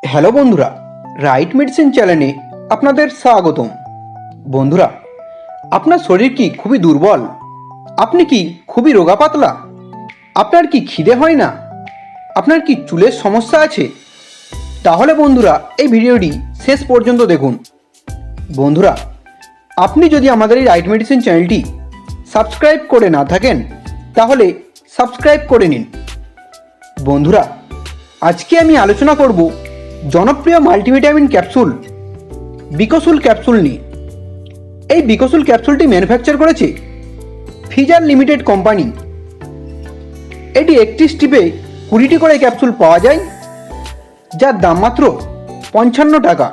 Hello বন্ধুরা, right medicine চ্যানেলে আপনাদের স্বাগতম। বন্ধুরা, আপনার শরীর কি খুবই দুর্বল? আপনি কি খুবই রোগা পাতলা? আপনার কি খিদে হয় না? আপনার কি চুলের সমস্যা আছে? তাহলে বন্ধুরা এই ভিডিওটি শেষ পর্যন্ত দেখুন। বন্ধুরা, আপনি যদি আমাদের এই রাইট মেডিসিন চ্যানেলটি সাবস্ক্রাইব করে না থাকেন তাহলে সাবস্ক্রাইব করে নিন। বন্ধুরা, আজকে আমি আলোচনা করব জনপ্রিয় মাল্টিভিটামিন ক্যাপসুল বিকসুল ক্যাপসুল নিয়ে। এই বিকসুল ক্যাপসুলটি ম্যানুফ্যাকচার করেছে ফিজার লিমিটেড কোম্পানি। এটি 31 স্ট্রিপে 20টি করে ক্যাপসুল পাওয়া যায়, যার দাম মাত্র 55 টাকা।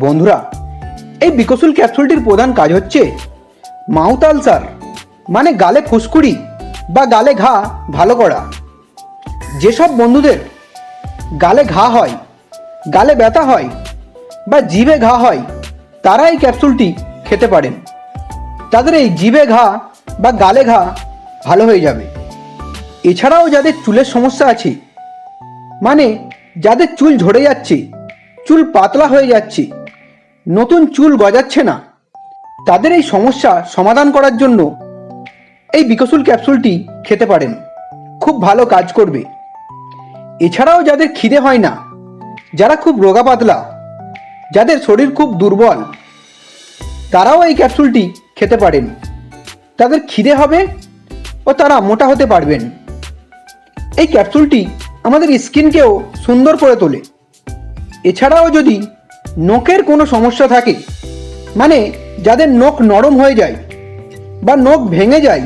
বন্ধুরা, এই বিকসুল ক্যাপসুলটির প্রধান কাজ হচ্ছে মাউথ আলসার মানে গালে ফুসকুড়ি বা গালে ঘা ভালো করা। যেসব বন্ধুদের গালে ঘা হয়, গালে ব্যথা হয় বা জিভে ঘা হয়, তারা এই ক্যাপসুলটি খেতে পারেন। তাদের এই জিভে ঘা বা গালে ঘা ভালো হয়ে যাবে। এছাড়াও যাদের চুলের সমস্যা আছে, মানে যাদের চুল ঝরে যাচ্ছে, চুল পাতলা হয়ে যাচ্ছে, নতুন চুল গজাচ্ছে না, তাদের এই সমস্যা সমাধান করার জন্য এই বিকসুল ক্যাপসুলটি খেতে পারেন, খুব ভালো কাজ করবে। এছাড়াও যাদের খিদে হয় না, যারা খুব রোগা পাতলা, যাদের শরীর খুব দুর্বল, তারাও এই ক্যাপসুলটি খেতে পারেন। তাদের খিদে হবে ও তারা মোটা হতে পারবেন। এই ক্যাপসুলটি আমাদের স্কিনকেও সুন্দর করে তোলে। এছাড়াও যদি নখের কোনো সমস্যা থাকে, মানে যাদের নখ নরম হয়ে যায় বা নখ ভেঙে যায়,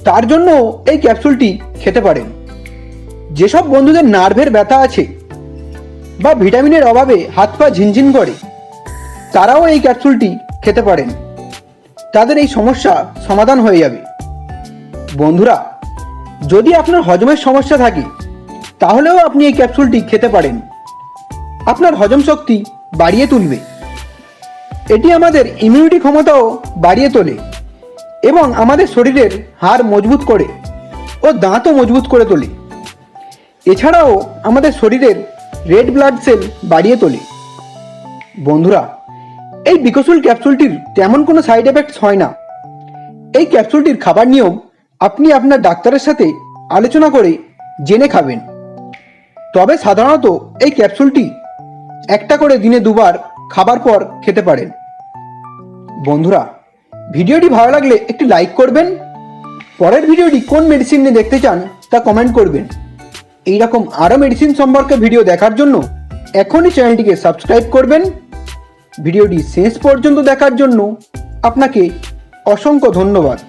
তার জন্য এই ক্যাপসুলটি খেতে পারেন। যেসব বন্ধুদের নার্ভের ব্যথা আছে বা ভিটামিনের অভাবে হাত পা ঝিনঝিন করে, তারাও এই ক্যাপসুলটি খেতে পারেন। তাদের এই সমস্যা সমাধান হয়ে যাবে। বন্ধুরা, যদি আপনার হজমের সমস্যা থাকে তাহলেও আপনি এই ক্যাপসুলটি খেতে পারেন। আপনার হজম শক্তি বাড়িয়ে তুলবে। এটি আমাদের ইমিউনিটি ক্ষমতাও বাড়িয়ে তোলে এবং আমাদের শরীরের হাড় মজবুত করে ও দাঁতও মজবুত করে তোলে। এছাড়াও আমাদের শরীরের রেড ব্লাড সেল বাড়িয়ে তোলে। বন্ধুরা, এই বিকসুল ক্যাপসুলটির তেমন কোনো সাইড এফেক্টস হয় না। এই ক্যাপসুলটির খাবার নিয়ম আপনি আপনার ডাক্তারের সাথে আলোচনা করে জেনে খাবেন। তবে সাধারণত এই ক্যাপসুলটি একটা করে দিনে 2 বার খাবার পর খেতে পারেন। বন্ধুরা, ভিডিওটি ভালো লাগলে একটি লাইক করবেন। পরের ভিডিওটি কোন মেডিসিন নিয়ে দেখতে চান তা কমেন্ট করবেন। এইরকম আরও মেডিসিন সম্পর্কে ভিডিও দেখার জন্য এখনই চ্যানেলটিকে সাবস্ক্রাইব করবেন। ভিডিওটি শেষ পর্যন্ত দেখার জন্য আপনাকে অসংখ্য ধন্যবাদ।